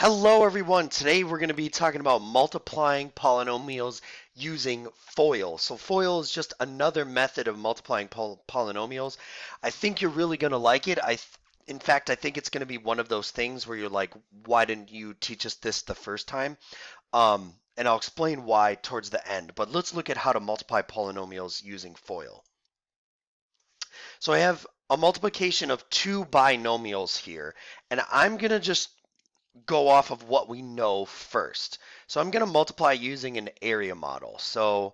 Hello everyone, today we're going to be talking about multiplying polynomials using FOIL. So FOIL is just another method of multiplying polynomials. I think you're really going to like it. In fact, I think it's going to be one of those things where you're like, why didn't you teach us this the first time? And I'll explain why towards the end, but let's look at how to multiply polynomials using FOIL. So I have a multiplication of two binomials here, and I'm going to just go off of what we know first. So I'm going to multiply using an area model. So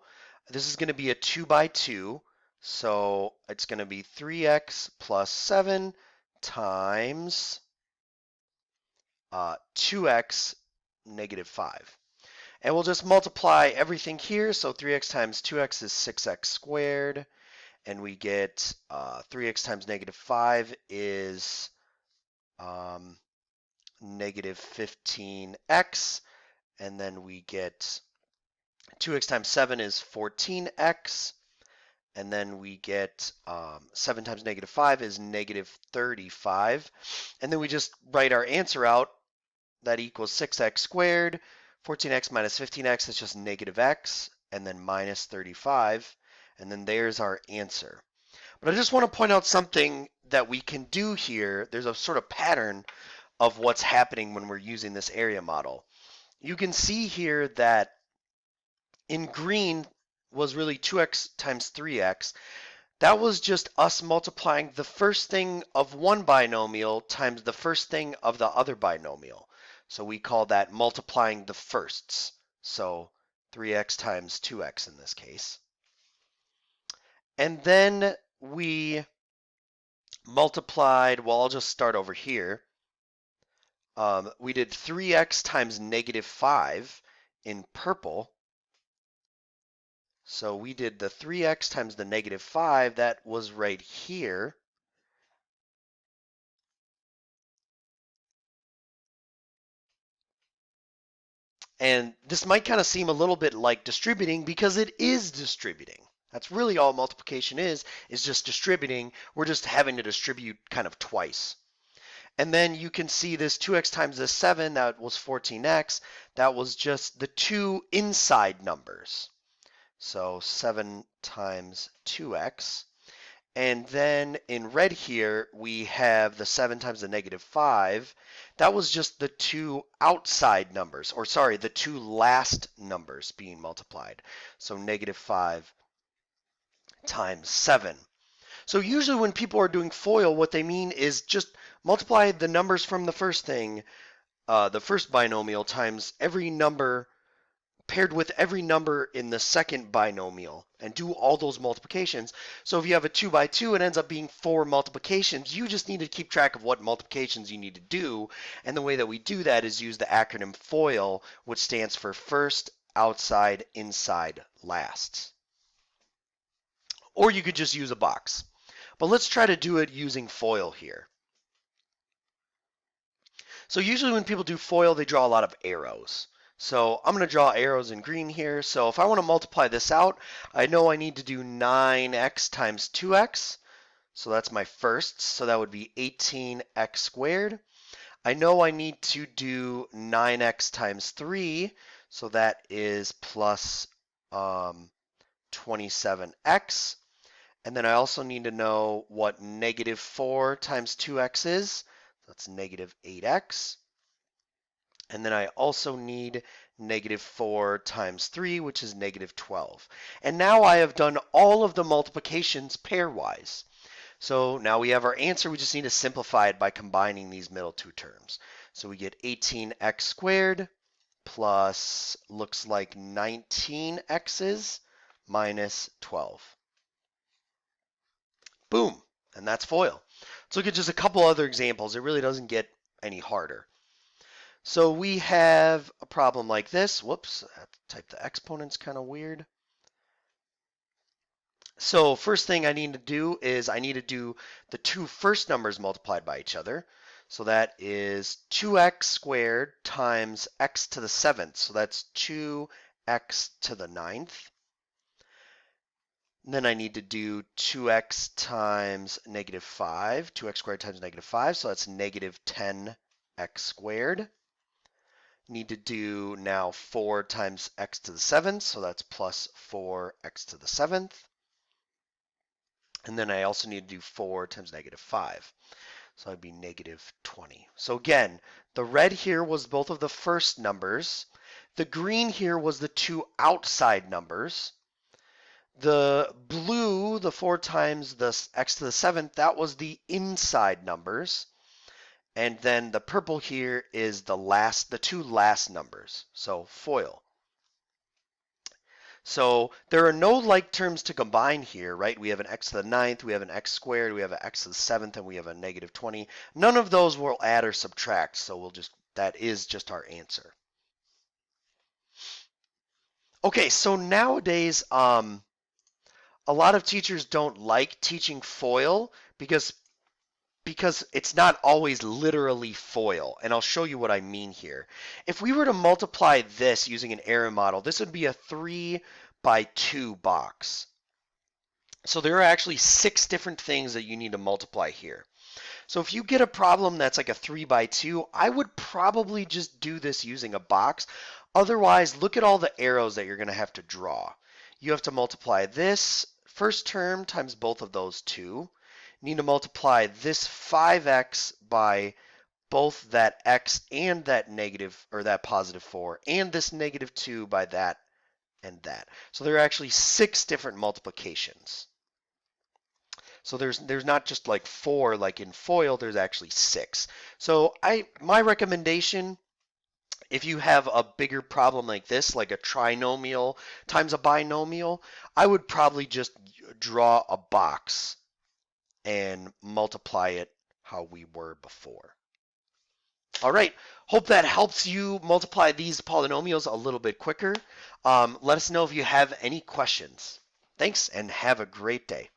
this is going to be a 2 by 2. So it's going to be 3x plus 7 times 2x negative 5. And we'll just multiply everything here. So 3x times 2x is 6x squared. And we get 3x times negative 5 is negative 15x, and then we get 2x times 7 is 14x, and then we get 7 times negative 5 is negative 35, and then we just write our answer out. That equals 6x squared. 14x minus 15x is just negative x, and then minus 35, and then there's our answer. But I just want to point out something that we can do here. There's a sort of pattern of what's happening when we're using this area model. You can see here that in green was really 2x times 3x. That was just us multiplying the first thing of one binomial times the first thing of the other binomial. So we call that multiplying the firsts. So 3x times 2x in this case. And then we multiplied, well, I'll just start over here. We did 3x times negative 5 in purple. So we did the 3x times the negative 5. That was right here. And this might kind of seem a little bit like distributing because it is distributing. That's really all multiplication is just distributing. We're just having to distribute kind of twice. And then you can see this 2x times this 7, that was 14x. That was just the two inside numbers. So 7 times 2x. And then in red here, we have the 7 times the negative 5. That was just the two outside numbers, or sorry, the two last numbers being multiplied. So negative 5 times 7. So usually when people are doing FOIL, what they mean is just multiply the numbers from the first thing, the first binomial, times every number paired with every number in the second binomial and do all those multiplications. So if you have a 2 by 2, it ends up being 4 multiplications. You just need to keep track of what multiplications you need to do. And the way that we do that is use the acronym FOIL, which stands for first, outside, inside, last. Or you could just use a box. But let's try to do it using FOIL here. So usually when people do FOIL, they draw a lot of arrows. So I'm going to draw arrows in green here. So if I want to multiply this out, I know I need to do 9x times 2x. So that's my first. So that would be 18x squared. I know I need to do 9x times 3. So that is plus 27x. And then I also need to know what negative 4 times 2x is. That's negative 8x. And then I also need negative 4 times 3, which is negative 12. And now I have done all of the multiplications pairwise. So now we have our answer. We just need to simplify it by combining these middle two terms. So we get 18x squared plus, looks like 19x's minus 12. Boom. And that's FOIL. Let's look at just a couple other examples. It really doesn't get any harder. So we have a problem like this. Whoops, I have to type the exponents kind of weird. So first thing I need to do is I need to do the two first numbers multiplied by each other. So that is 2x squared times x to the 7th. So that's 2x to the 9th. And then I need to do 2x times negative 5. 2x squared times negative 5. So that's negative 10x squared. Need to do now 4 times x to the 7th, so that's plus 4x to the 7th. And then I also need to do 4 times negative 5. So that'd be negative 20. So again, the red here was both of the first numbers. The green here was the two outside numbers. The blue, the 4 times the x to the 7th, that was the inside numbers. And then the purple here is the two last numbers. So FOIL. So there are no like terms to combine here, right? We have an x to the 9th, we have an x squared, we have an x to the 7th, and we have a negative 20. None of those will add or subtract, so that is just our answer. Okay, so nowadays, a lot of teachers don't like teaching FOIL because it's not always literally FOIL, and I'll show you what I mean here. If we were to multiply this using an error model, this would be a 3 by 2 box. So there are actually 6 different things that you need to multiply here. So if you get a problem that's like a 3 by 2, I would probably just do this using a box. Otherwise, look at all the arrows that you're going to have to draw. You have to multiply this first term times both of those two. You need to multiply this 5x by both that x and that negative or that positive 4 and this negative 2 by that and that. So there are actually 6 different multiplications. So there's not just like 4 like in FOIL, there's actually 6. So my recommendation, if you have a bigger problem like this, like a trinomial times a binomial, I would probably just draw a box and multiply it how we were before. All right, hope that helps you multiply these polynomials a little bit quicker. Let us know if you have any questions. Thanks and have a great day.